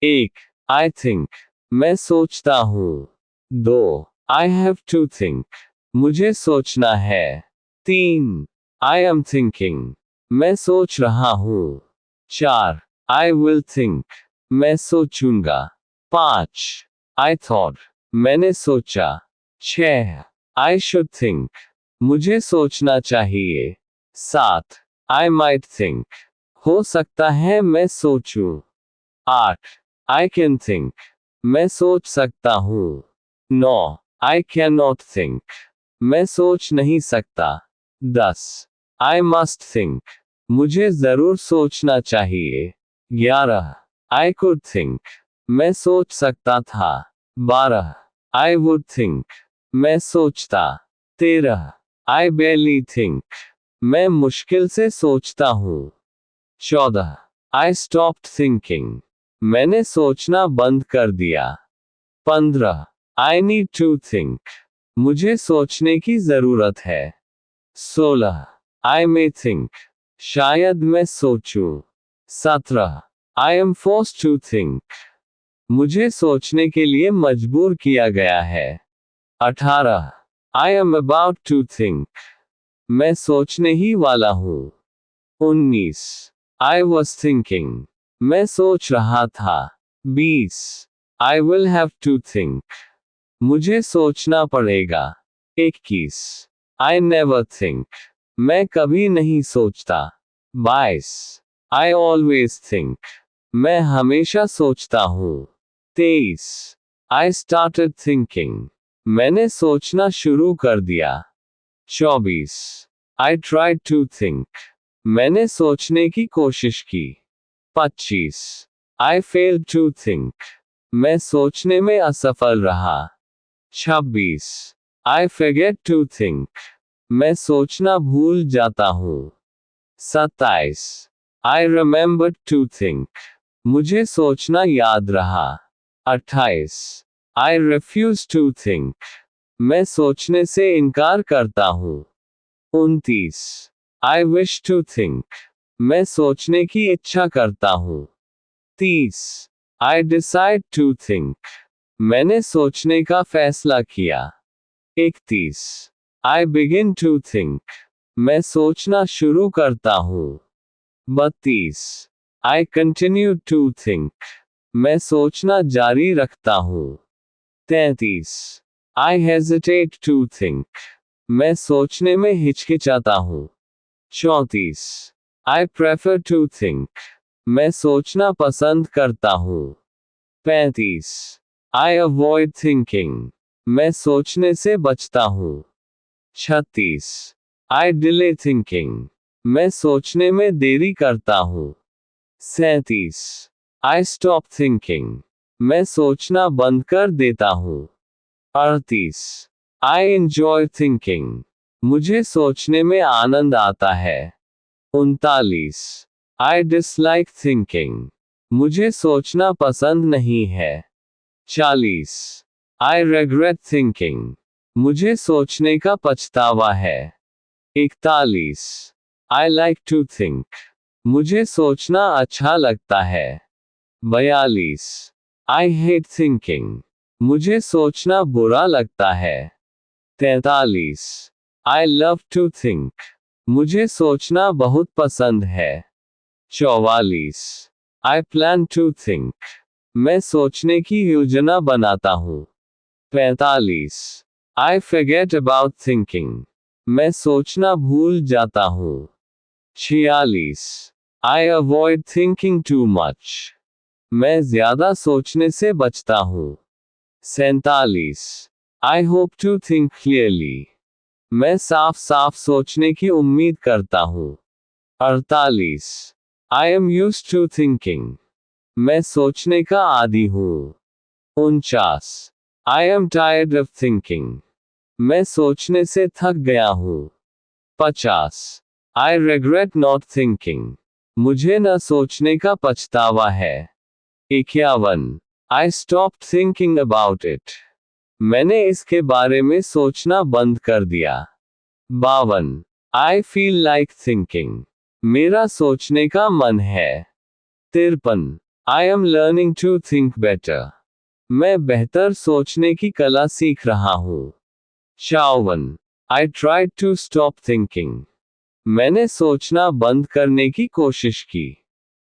1. I think. मैं सोचता हूँ। 2. I have to think. मुझे सोचना है। 3. I am thinking. मैं सोच रहा हूँ। 4. I will think. मैं सोचूंगा। 5. I thought. मैंने सोचा। 6. I should think. मुझे सोचना चाहिए। 7. I might think. हो सकता है मैं सोचूं। 8. I can think. मैं सोच सकता हूँ। 9. I cannot think. मैं सोच नहीं सकता। 10. I must think. मुझे जरूर सोचना चाहिए। 11. I could think. मैं सोच सकता था। 12. I would think. मैं सोचता। 13. I barely think. मैं मुश्किल से सोचता हूँ। 14. I stopped thinking. मैंने सोचना बंद कर दिया। 15. I need to think. मुझे सोचने की जरूरत है। 16. I may think. शायद मैं सोचूं। 17. I am forced to think. मुझे सोचने के लिए मजबूर किया गया है। 18. I am about to think. मैं सोचने ही वाला हूँ। 19. I was thinking. मैं सोच रहा था। 20. I will have to think. मुझे सोचना पड़ेगा। 21. I never think. मैं कभी नहीं सोचता। 22. I always think. मैं हमेशा सोचता हूँ। 23. I started thinking. मैंने सोचना शुरू कर दिया। 24. I tried to think. मैंने सोचने की कोशिश की। 25. I failed to think. मैं सोचने में असफल रहा। 26. I forget to think. मैं सोचना भूल जाता हूँ। 27. I remembered to think. मुझे सोचना याद रहा। 28. I refuse to think. मैं सोचने से इनकार करता हूँ। 29. I wish to think. मैं सोचने की इच्छा करता हूँ। 30. I decide to think. मैंने सोचने का फैसला किया। 31. I begin to think. मैं सोचना शुरू करता हूँ। 32. I continue to think. मैं सोचना जारी रखता हूँ। 33. I hesitate to think. मैं सोचने में हिचकिचाता हूँ। 34. I prefer to think. मैं सोचना पसंद करता हूँ। 35. I avoid thinking. मैं सोचने से बचता हूँ। 36. I delay thinking. मैं सोचने में देरी करता हूँ। 37. I stop thinking. मैं सोचना बंद कर देता हूँ। 38. I enjoy thinking. मुझे सोचने में आनंद आता है। 39. I dislike thinking. मुझे सोचना पसंद नहीं है। 40. I regret thinking. मुझे सोचने का पछतावा है। 41. I like to think. मुझे सोचना अच्छा लगता है। 42. I hate thinking. मुझे सोचना बुरा लगता है। 43. I love to think. मुझे सोचना बहुत पसंद है। 44. I plan to think. मैं सोचने की योजना बनाता हूँ। 45. I forget about thinking. मैं सोचना भूल जाता हूँ। 46. I avoid thinking too much. मैं ज्यादा सोचने से बचता हूँ। 47. I hope to think clearly. मैं साफ साफ सोचने की उम्मीद करता हूँ। 48. I am used to thinking. मैं सोचने का आदी हूँ। 49. I am tired of thinking. मैं सोचने से थक गया हूँ। 50. I regret not thinking. मुझे न सोचने का पछतावा है। 51. I stopped thinking about it. मैंने इसके बारे में सोचना बंद कर दिया। 52. I feel like thinking. मेरा सोचने का मन है। 53. I am learning to think better. मैं बेहतर सोचने की कला सीख रहा हूँ। 54. I tried to stop thinking. मैंने सोचना बंद करने की कोशिश की।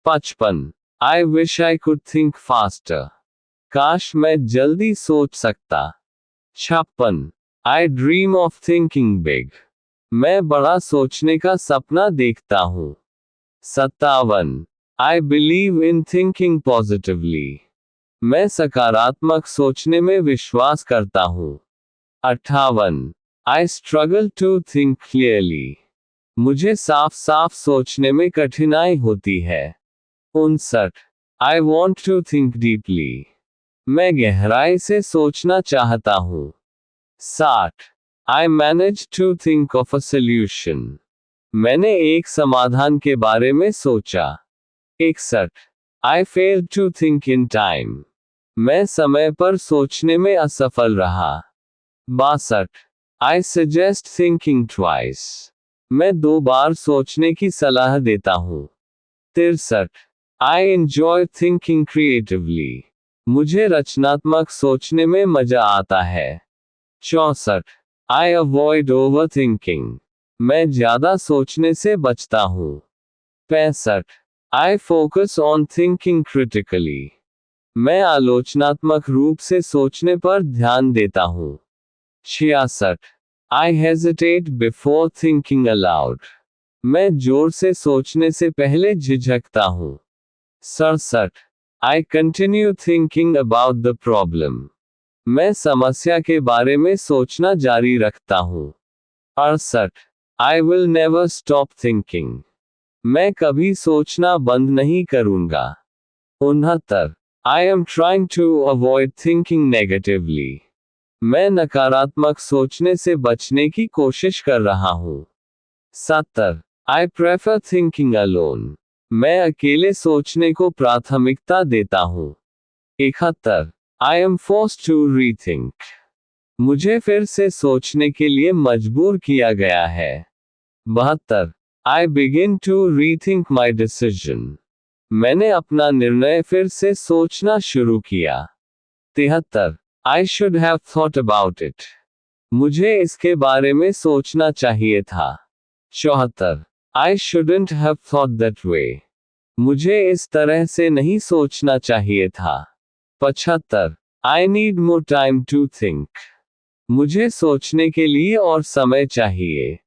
55. I wish I could think faster. काश मैं जल्दी सोच सकता। 56. I dream of thinking big. मैं बड़ा सोचने का सपना देखता हूँ। 57. I believe in thinking positively. मैं सकारात्मक सोचने में विश्वास करता हूँ। 58. I struggle to think clearly. मुझे साफ साफ सोचने में कठिनाई होती है। 59. I want to think deeply. मैं गहराई से सोचना चाहता हूँ। 60. I managed to think of a solution. मैंने एक समाधान के बारे में सोचा। 61. I failed to think in time. मैं समय पर सोचने में असफल रहा। 62. I suggest thinking twice. मैं 2 बार सोचने की सलाह देता हूँ। 63. I enjoy thinking creatively. मुझे रचनात्मक सोचने में मजा आता है। 64. I avoid overthinking. मैं ज़्यादा सोचने से बचता हूँ। 65. I focus on thinking critically. मैं आलोचनात्मक रूप से सोचने पर ध्यान देता हूँ। 66. I hesitate before thinking aloud. मैं जोर से सोचने से पहले झिझकता हूँ। 67. I continue thinking about the problem. मैं समस्या के बारे में सोचना जारी रखता हूँ। 68. I will never stop thinking. मैं कभी सोचना बंद नहीं करूँगा। 69. I am trying to avoid thinking negatively. मैं नकारात्मक सोचने से बचने की कोशिश कर रहा हूँ। 70. I prefer thinking alone. मैं अकेले सोचने को प्राथमिकता देता हूँ। 71. I am forced to rethink. मुझे फिर से सोचने के लिए मजबूर किया गया है। 72. I begin to rethink my decision. मैंने अपना निर्णय फिर से सोचना शुरू किया। 73. I should have thought about it. मुझे इसके बारे में सोचना चाहिए था। 74. I shouldn't have thought that way. मुझे इस तरह से नहीं सोचना चाहिए था। 75. I need more time to think. मुझे सोचने के लिए और समय चाहिए।